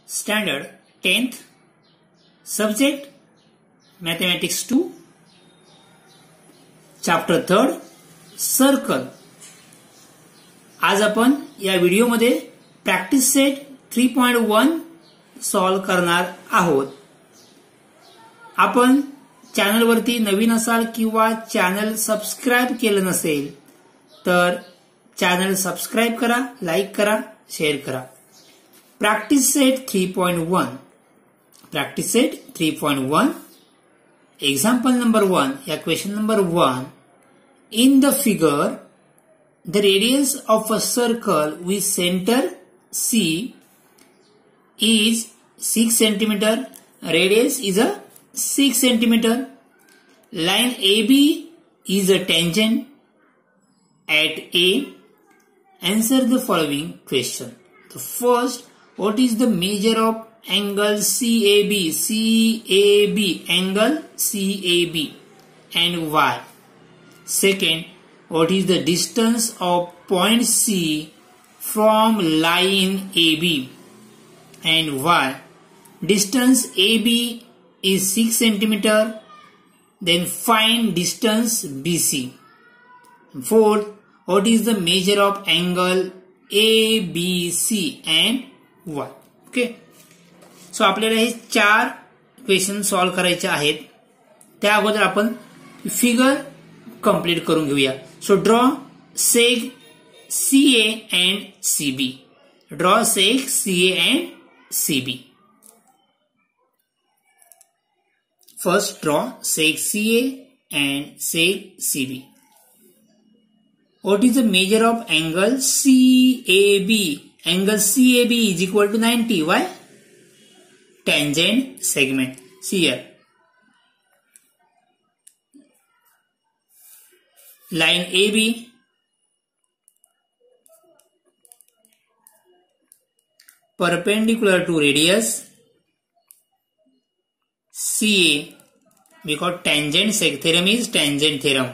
Standard 10th, Subject Mathematics 2, Chapter 3rd, Circle. आज आपण या व्हिडिओमध्ये प्रॅक्टिस सेट 3.1 सॉल्व करणार आहोत. आपण चॅनलवरती नवीन असाल किंवा चॅनल सबस्क्राइब केलं नसेल तर चॅनल सबस्क्राइब करा, लाईक करा, शेअर करा. Practice set 3.1. Practice set 3.1. Example number 1 या question number 1. In the figure the radius of a circle with center C is 6 centimeter. Radius is a 6 centimeter. Line AB is a tangent at A. Answer the following question. The first, what is the measure of angle CAB? CAB, angle CAB, and why? Second, what is the distance of point C from line AB and why? Distance AB is 6 centimeter. Then find distance BC. Fourth, what is the measure of angle ABC and why? Okay. So आपल्याला हे 4 question solve करायचे आहेत. त्या अगोदर आपण figure complete करून घेऊया. So draw seg CA and CB. Draw seg CA and CB. First draw seg CA and seg CB. What is the measure of angle CAB? Angle CAB is equal to 90. Why? Tangent segment. See here. Line AB perpendicular to radius CA, because tangent seg theorem is tangent theorem.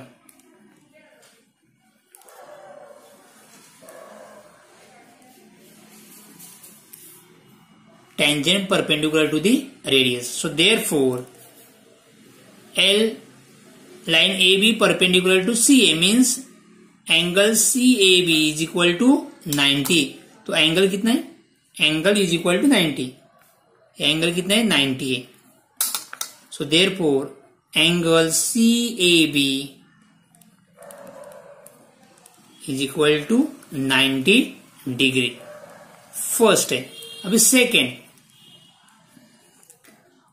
Tangent perpendicular to the radius. So therefore L line AB perpendicular to CA means angle CAB is equal to 90. तो angle कितना है? Angle is equal to 90. Angle कितना है? 90 है. So therefore angle CAB is equal to 90 degree. First है. अभी second,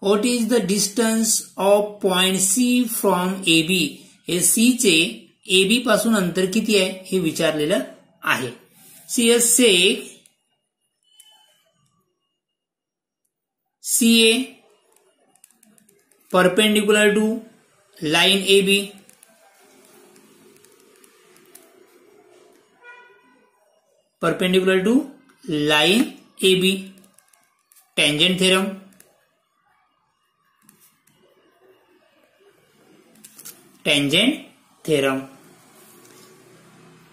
What is the distance of point C from AB? हे C चे AB पासून अंतर किती आहे हे विचारलेलं आहे. See a seg CA perpendicular to line AB. Perpendicular to line AB. Tangent theorem. Tangent theorem.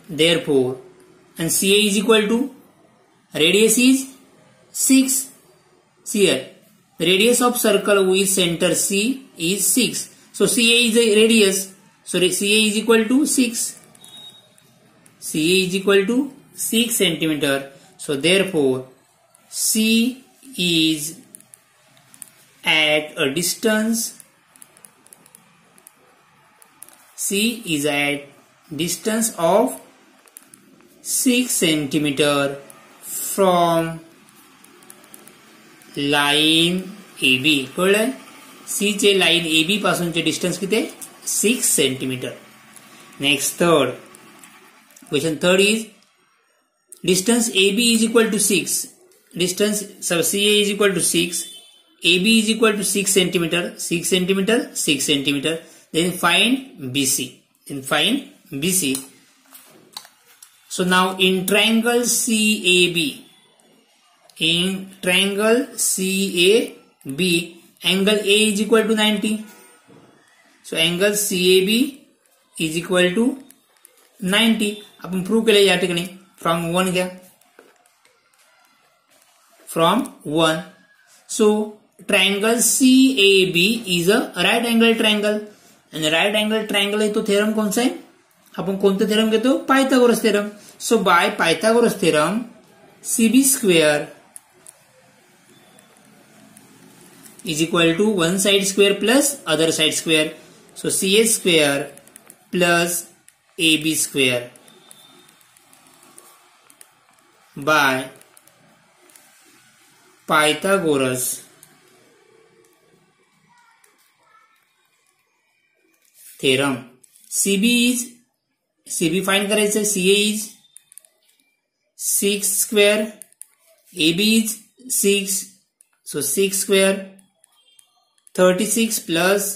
Therefore, and CA is equal to radius is 6. See here, the radius of circle with center C is 6. So CA is the radius. So CA is equal to 6. CA is equal to 6 centimeter. So therefore, C is at a distance. C is at distance of 6 centimeter from line AB. कळलं? C चे line AB पासूनचे distance किती आहे? 6 centimetre. Next third question. Third is distance AB is equal to 6. Distance CA is equal to 6. AB is equal to 6 centimeter. 6 centimeter, 6 centimeter. Then find BC. So now in triangle CAB, angle A is equal to 90. So angle CAB is equal to 90. आपण prove केलं या ठिकाणी. From 1 घ्या, from 1. So triangle CAB is a right angle triangle. आणि right angle triangle आहे तो theorem कोणता आहे? आपण कोणतं थेरम घेतो? Pythagoras theorem. So by Pythagoras theorem CB square is equal to one side square plus other side square. So CA square plus AB square by Pythagoras theorem. CB find करायचं. CA is 6 square, AB is 6, so 6 square 36 plus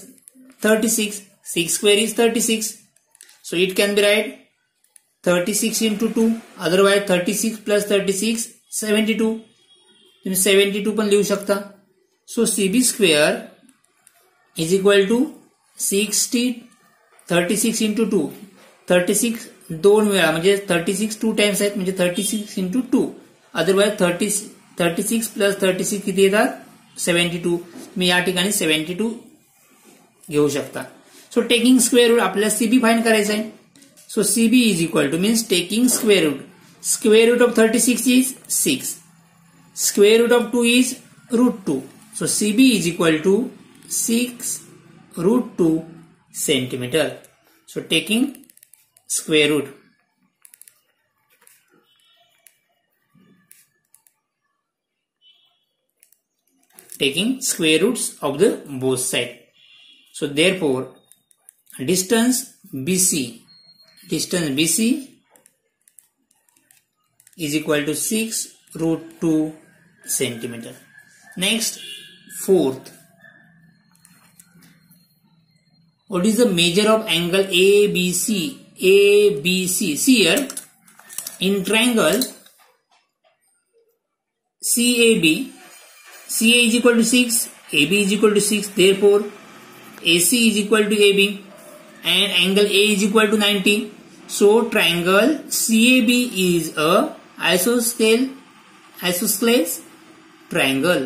36, 6 square is 36, so it can be right 36 into 2, otherwise 36 plus 36 72, तुम्ही 72 पण लिहू शकता. सो CB square is equal to 60 36 into 2, 36 दोन वेळा म्हणजे 36 2 times आहेत म्हणजे 36 into 2, otherwise 36 plus 36 किती येतात? 72. मी या ठिकाणी 72 घेऊ शकता. सो टेकिंग स्क्वेअर रूट आपल्याला CB फाइंड करायचं आहे. So CB is equal to means taking square root. Square root of 36 is 6. Square root of 2 is √2. So CB is equal to 6 √2 centimetre. So taking square root. Taking square roots of the both side. So therefore distance BC is equal to 6 √2 centimeter. Next, fourth, what is the measure of angle ABC? See here, in triangle CAB, CA is equal to 6, AB is equal to 6, therefore AC is equal to AB and angle A is equal to 90. So triangle CAB is a isosceles triangle.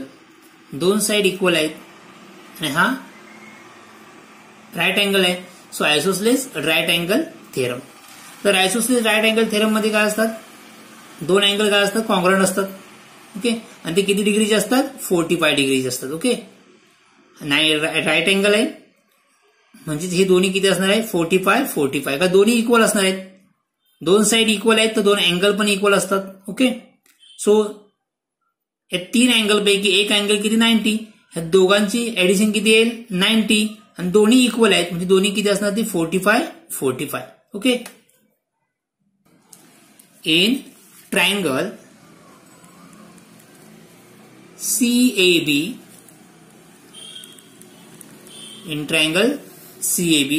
दोन side equal आहेत आणि हा right angle आहे. सो आयसोस्लेस right angle theorem. तर आयसोस्लेस right angle theorem मध्ये काय असतात? दोन अँगल काय असतात? कॉन्ग्रुएंट असतात. ओके, आणि ते किती डिग्रीचे असतात? 45 डिग्रीचे असतात. ओके, राईट अँगल आहे म्हणजे हे दोन्ही किती असणार आहे? 45 का दोन्ही इक्वल असणार आहेत. दोन साइड इक्वल आहेत तर दोन अँगल पण इक्वल असतात. ओके, सो या तीन अँगल पैकी एक अँगल किती? 90. ह्या दोघांची ऍडिशन किती येईल? 90. आणि दोन्ही इक्वल आहेत म्हणजे दोन्ही किती असणार? ती 45. Okay, in triangle CAB, in triangle CAB,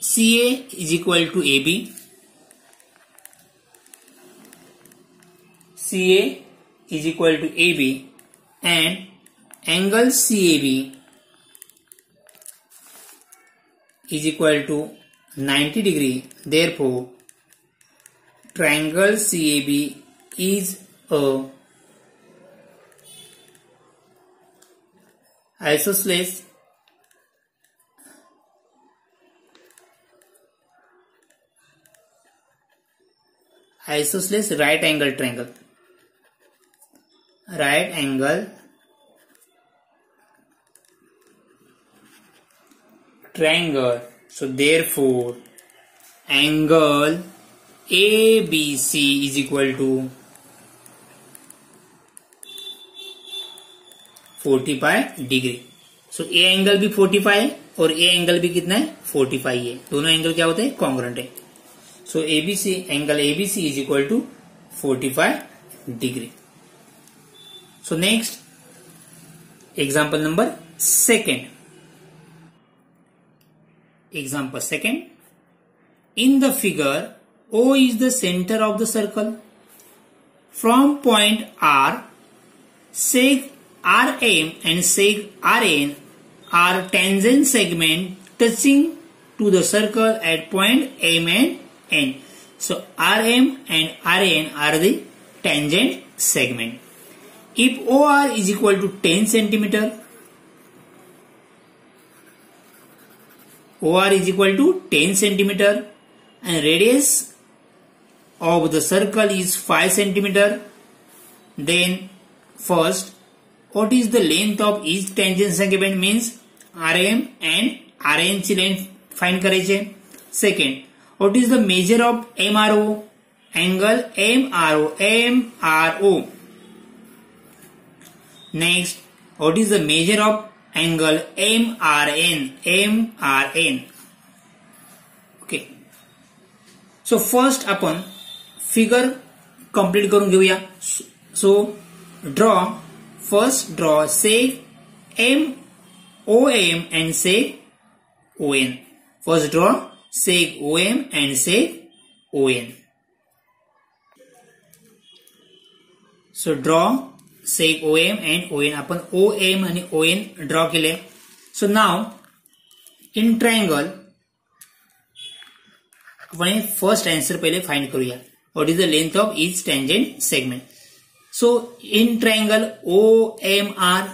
CA is equal to AB, CA is equal to AB and angle CAB is equal to 90 degree. Therefore, triangle CAB is a isosceles right angle triangle. Right angle triangle. So therefore angle ABC is equal to 45 degree. So A angle भी 45 है और A angle भी कितना है? 45 है. दोनों angle क्या होते हैं? कॉन्ग्रुएंट है. So ABC angle ABC is equal to 45 degree. So next example number second. Example second. In the figure, O is the center of the circle. From point R, seg RM and seg RN are tangent segment touching to the circle at point M and N. So RM and RN are the tangent segment. If OR is equal to 10 centimeter, OR is equal to 10 centimeter and radius of the circle is 5 centimeter, then first, what is the length of each tangent segment means RM and RN ची length find करायचे. Second, what is the measure of MRO? Angle MRO. Next, what is the measure of angle MRN? Okay. So first आपण figure complete करून घेऊया. So first draw seg OM and seg ON. First draw seg OM and seg ON. So draw seg OM and ON. आपण OM आणि ON draw केले. So now in triangle आपण first answer पहिले find करूया. What is the length of each tangent segment? So in triangle OMR,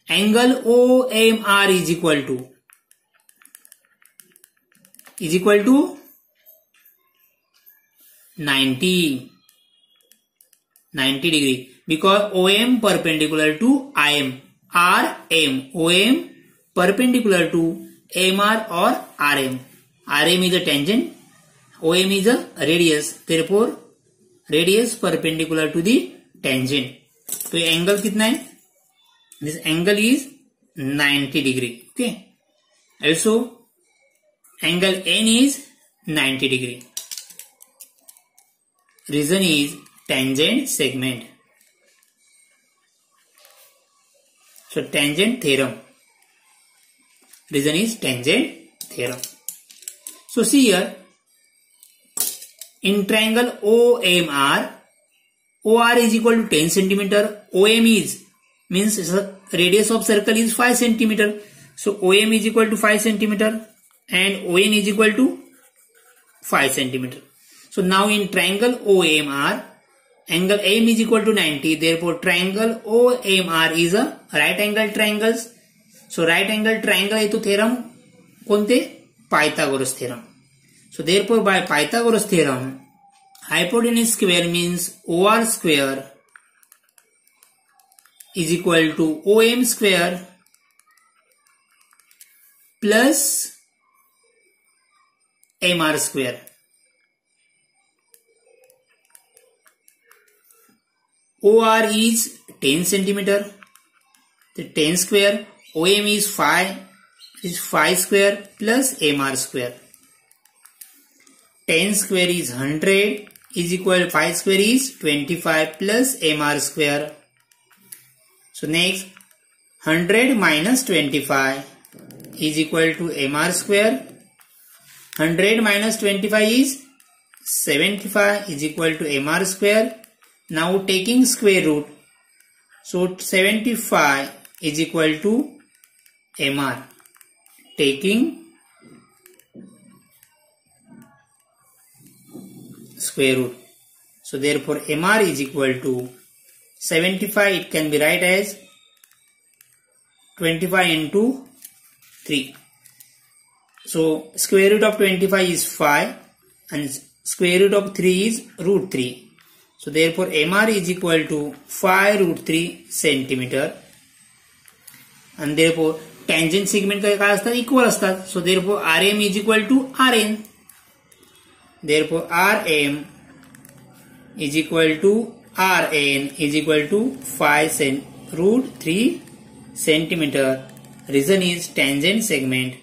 angle OMR is equal to 90 degree, because OM perpendicular to IM, OM perpendicular to MR or RM. RM is a tangent, OM is a radius, therefore radius perpendicular to the tangent. So angle कितना है? This angle is 90 degree. Okay. Also angle N is 90 degree. Reason is tangent segment. So tangent theorem. Reason is tangent theorem. So see here, in triangle OMR, OR is equal to 10 centimeter. OM is means radius of circle is 5 centimeter. So OM is equal to 5 centimeter and ON is equal to 5 centimeter. So now in triangle OMR, angle AM is equal to 90. Therefore triangle OMR is a right angle triangles. So right angle triangle है तो theorem कोणते? Pythagoras theorem. So therefore by Pythagoras theorem, hypotenuse square means OR square is equal to OM square plus MR square. OR is 10 centimeter. The 10 square. OM is 5. Is 5 square plus MR square. 10 square is 100 is equal 5 square is 25 plus MR square. So next 100 minus 25 is equal to MR square. 100 minus 25 is 75 is equal to MR square. Now taking square root. So 75 is equal to MR. Taking square root. So therefore MR is equal to 75. It can be write as 25 into 3. So square root of 25 is 5 and square root of 3 is root 3. So therefore MR is equal to 5 root 3 centimeter. And therefore tangent segment काय असतात? Equal असतात. So therefore RM is equal to RN. Therefore RM is equal to RN is equal to 5 root 3 centimeter. Reason is tangent segment.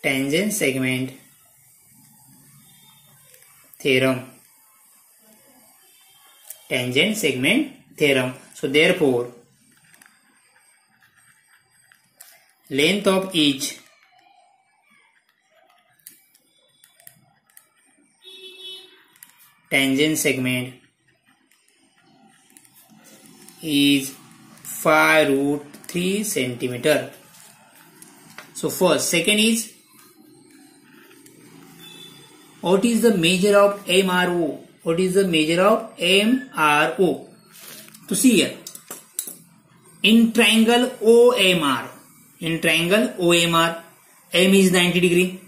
Tangent segment theorem. Tangent segment theorem. So therefore length of each tangent segment is 5√3 centimeter. So first, second is, what is the measure of MRO? What is the measure of MRO? To see here, in triangle OMR, M is 90 degree,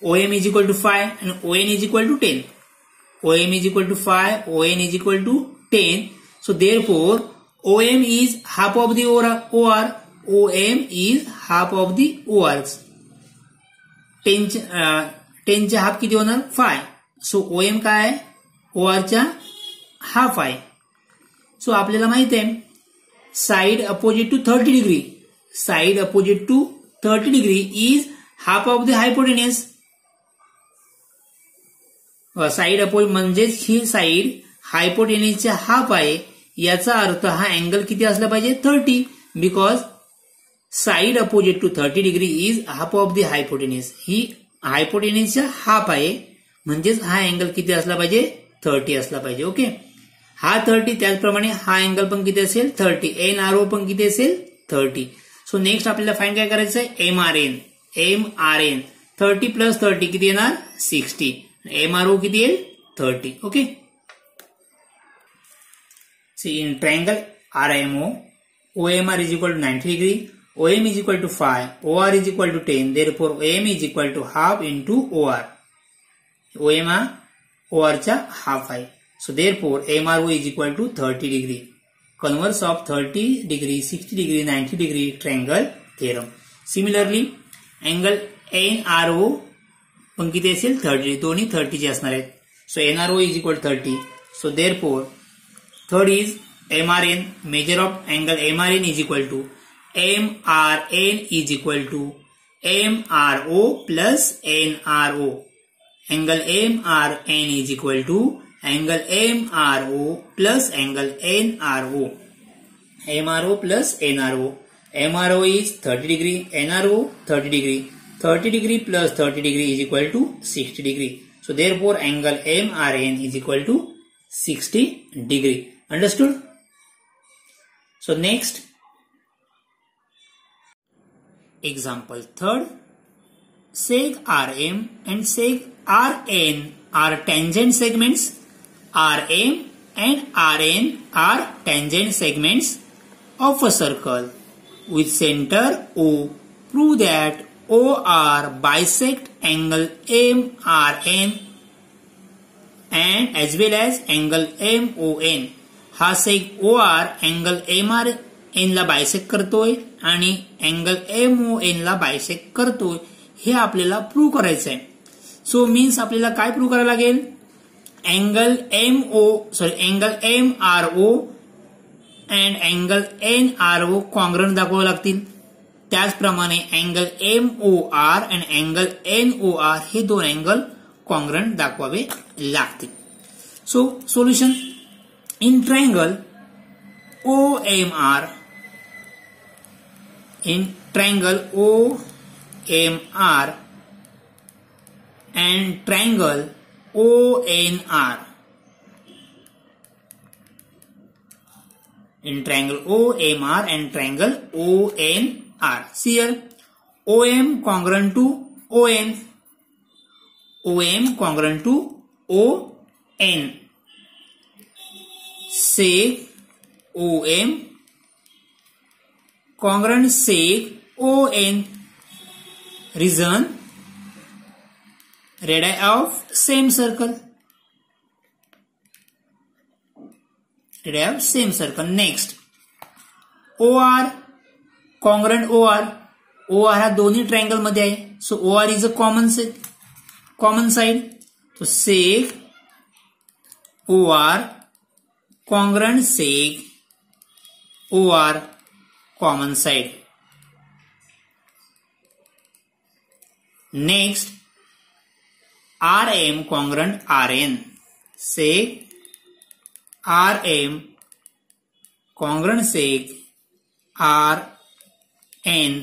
OM is equal to 5 and ON is equal to 10. OM is equal to 5, ON is equal to 10. So therefore, OM is half of the OR. OM is half of the ORs. 10 चा half किती होणार 5. सो OM काय आहे OR चा half आहे. सो आपल्याला माहित आहे side opposite to 30 degree, side opposite to 30 degree is half of the hypotenuse. Side opposite म्हणजेच ही साइड हायपोटेन्यूजच्या हाफ आहे. याचा अर्थ हा अँगल किती असला पाहिजे 30, because side opposite to 30 degree is half of the hypotenuse. ही हायपोटेन्यूजच्या हाफ आहे म्हणजेच हा अँगल किती असला पाहिजे 30 असला पाहिजे. ओके, हा 30, त्याचप्रमाणे हा अँगल पण किती असेल 30, NRO पण किती असेल 30. सो नेक्स्ट आपल्याला फाइंड काय करायचं आहे MRN 30 प्लस 30 किती येणार 60, MRO किती येईल 30. Okay, see in triangle RMO, OMR is equal to 90 degree, OM is equal to 5, OR is equal to 10, therefore OM is equal to half into OR. OM OR चा half आहे. So therefore MRO is equal to 30 degree. Converse of 30 degree, 60 degree, 90 degree triangle theorem. Similarly, angle NRO पण किती असेल 30, दोन्ही 30 चे असणार आहेत. So NRO is equal to 30. So therefore third is MRN, measure of angle MRN is equal to MRN is equal to MRO plus NRO. Angle MRN is equal to angle MRO plus angle NRO. MRO plus NRO. MRO is 30 degree, NRO 30 degree. 30 degree plus 30 degree is equal to 60 degree. So therefore angle MRN is equal to 60 degree. Understood? So next example third, seg RM and seg RN are tangent segments. RM and RN are tangent segments of a circle with center O. Prove that OR bisect angle MRN and as well as angle MON. हा seg OR angle MRN ला bisect करतोय आणि angle MON ला bisect करतोय, हे आपल्याला prove करायचं आहे. So means आपल्याला काय प्रूव्ह करायला लागेल, angle MRO and angle NRO congruent दाखवावे लागतील. त्याचप्रमाणे angle MOR and angle NOR हे दोन अँगल कॉन्ग्रंट दाखवावे लागतील. सो solution, in triangle OMR, in triangle OMR and triangle ONR, in triangle OMR and triangle ONR. See here, OM congruent to ON, OM congruent to ON. Seg OM congruent seg ON. Reason, radii of same circle. Radii of same circle. Next, OR congruent OR. OR हा दोन्ही triangle मध्ये आहे. सो OR is a common side. तो seg OR congruent seg OR common side. Next, RM congruent RN. Seg RM congruent seg RN.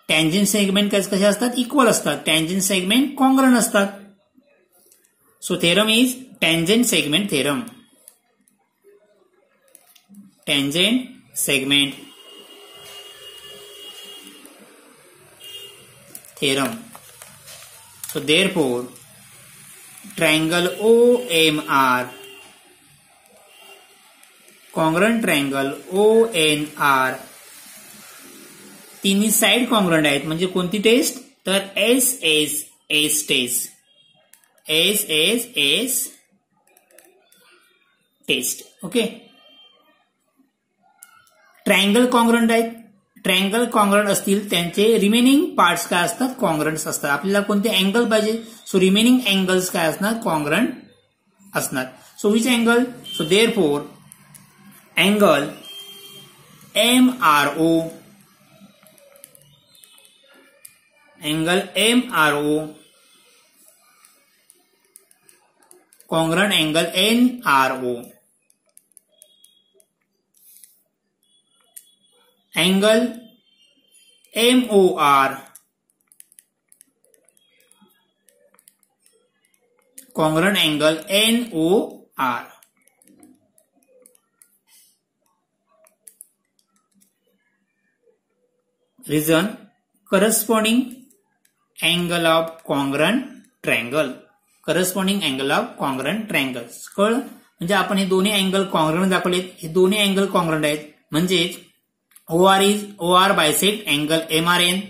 Tangent segment कसे असतात, equal असतात. Tangent segment congruent असतात. So theorem is tangent segment theorem. tangent segment theorem. So therefore triangle OMR, congruent triangle ONR, तिन्ही side congruent आहेत. म्हणजे कोणती test? तर S S S test, S S S test. Okay. Triangle congruent आहेत. Triangle congruent असतील त्यांचे remaining parts काय असतात? कॉन्ग्रुएंट असतात. आपल्याला कोणते अँगल पाहिजे? सो रिमेनिंग अँगल्स काय असणार? कॉन्ग्रुएंट असणार. So which angle? So therefore angle MRO, angle MRO, congruent angle NRO, angle MOR, congruent angle NOR. Reason, corresponding angle of congruent triangle, corresponding angle of congruent triangles. कळ? म्हणजे आपण हे दोन्ही angle congruent दाखवलेत. हे दोन्ही angle congruent आहेत. म्हणजेच OR bisect angle MRN,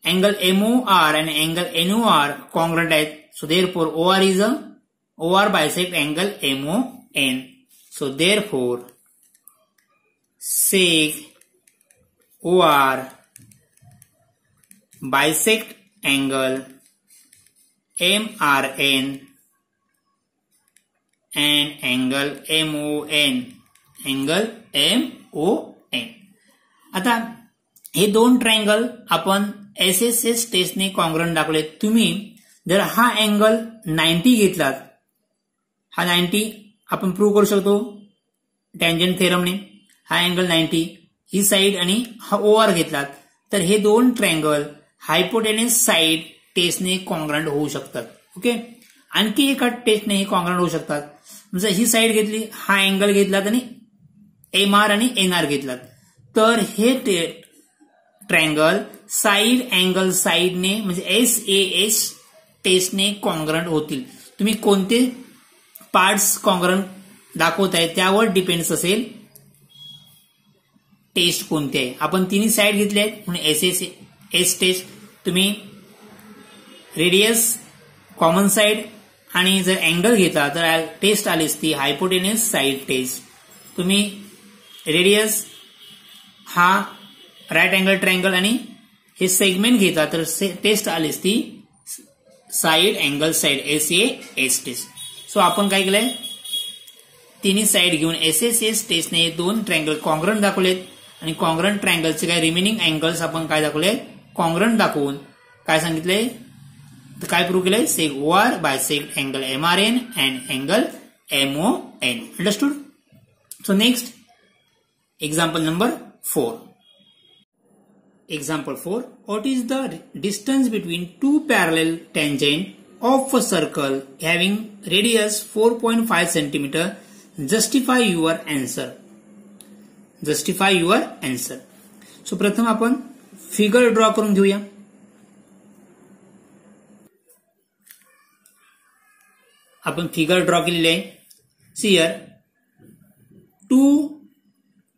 angle MOR आणि angle NOR congruent आहेत. So therefore OR bisect angle MON. So therefore sec OR bisect angle MRN and angle MON. आता हे दोन ट्रायंगल आपण SSS टेस्टने कॉन्ग्रुएंट दाखवले. तुम्ही जर हा अँगल 90 घेतलात, हा 90 आपण प्रूव्ह करू शकतो टँजंट थेरमने. हा अँगल 90, ही साइड आणि हा OR घेतलात तर हे दोन ट्रायंगल हायपोटेनस साइड टेस्टने कॉन्ग्रुएंट होऊ शकतात. ओके. आणखी एका टेस्टने हे कॉन्ग्रुएंट होऊ शकतात. म्हणजे ही साइड घेतली, हा अँगल घेतलात आणि MR आणि NR घेतलात तर हे ट्रायंगल साइड अँगल साइडने म्हणजे SAS टेस्टने कॉन्ग्रुएंट होतील. तुम्ही कोणते पार्ट्स कॉन्ग्रुएंट दाखवताय त्यावर डिपेंड्स असेल टेस्ट कोणती आहे. आपण तिन्ही साइड घेतले आहेत म्हणून SSS टेस्ट. तुम्ही रेडियस, कॉमन साइड आणि जर अँगल घेतला तर टेस्ट आलीच ती हायपोटेनस साइड टेस्ट. तुम्ही रेडियस, हा राईट अँगल ट्रायंगल आणि हे सेगमेंट घेतला तर टेस्ट आलीच ती side angle side SAS test. So आपण काय केलंय? तिन्ही साइड घेऊन SSS टेस्टने दोन ट्रायंगल कॉन्ग्रुएंट दाखवलेत आणि कॉन्ग्रुएंट ट्रायंगलचे काय रिमेनिंग अँगल्स आपण काय दाखवले? कॉन्ग्रुएंट दाखवून काय सांगितलंय? तर काय प्रूव्ह केलंय? सेक OR bisect angle MRN and angle MON. Understood? So next example number 4. Example 4. What is the distance between two parallel tangent of a circle having radius 4.5 cm? Justify your answer. Justify your answer. So प्रथम आपण figure draw करून घेऊया. आपण figure draw केलेली आहे. See here two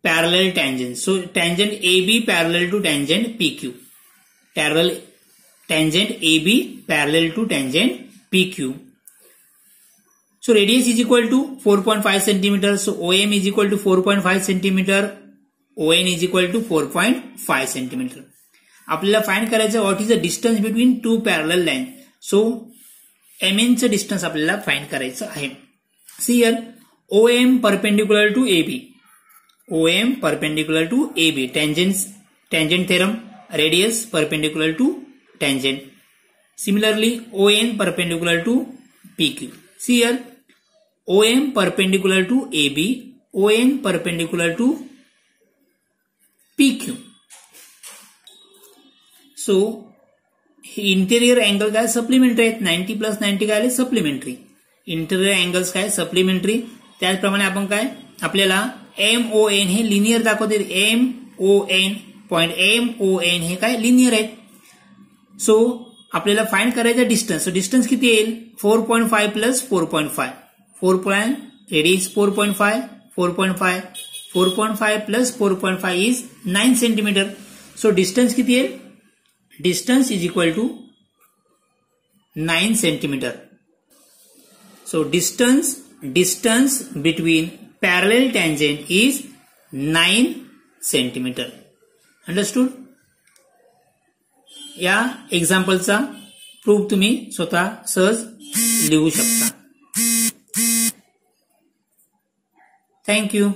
parallel tangents. So tangent AB parallel to tangent PQ. Tangent AB parallel to tangent PQ. So radius is equal to 4.5 cm. So OM is equal to 4.5 cm. ON is equal to 4.5 cm. आपल्याला find करायचं what is the distance between two parallel line. So MN चं distance आपल्याला find करायचं आहे. See here OM perpendicular to AB. OM perpendicular to AB, tangent theorem, radius perpendicular to tangent. Similarly, ON perpendicular to PQ. See here, OM perpendicular to AB, ON perpendicular to PQ. So, interior angle काय supplementary आहेत. 90 plus 90 काय आले? Supplementary. Interior angles काय? Supplementary. त्याचप्रमाणे आपण काय आपल्याला MON हे linear दाखवते. MON पॉइंट MON हे काय लिनियर आहेत. सो आपल्याला फाइंड करायचं डिस्टन्स. सो डिस्टन्स किती येईल 4.5 plus 4.5 radius 4.5 4.5 plus 4.5 is 9 centimetre. So distance किती येईल distance is equal to 9 centimetre. So distance between parallel tangent is 9 centimetre. Understood. या एक्झाम्पलचा प्रूफ तुम्ही स्वतः सहज लिहू शकता. Thank you.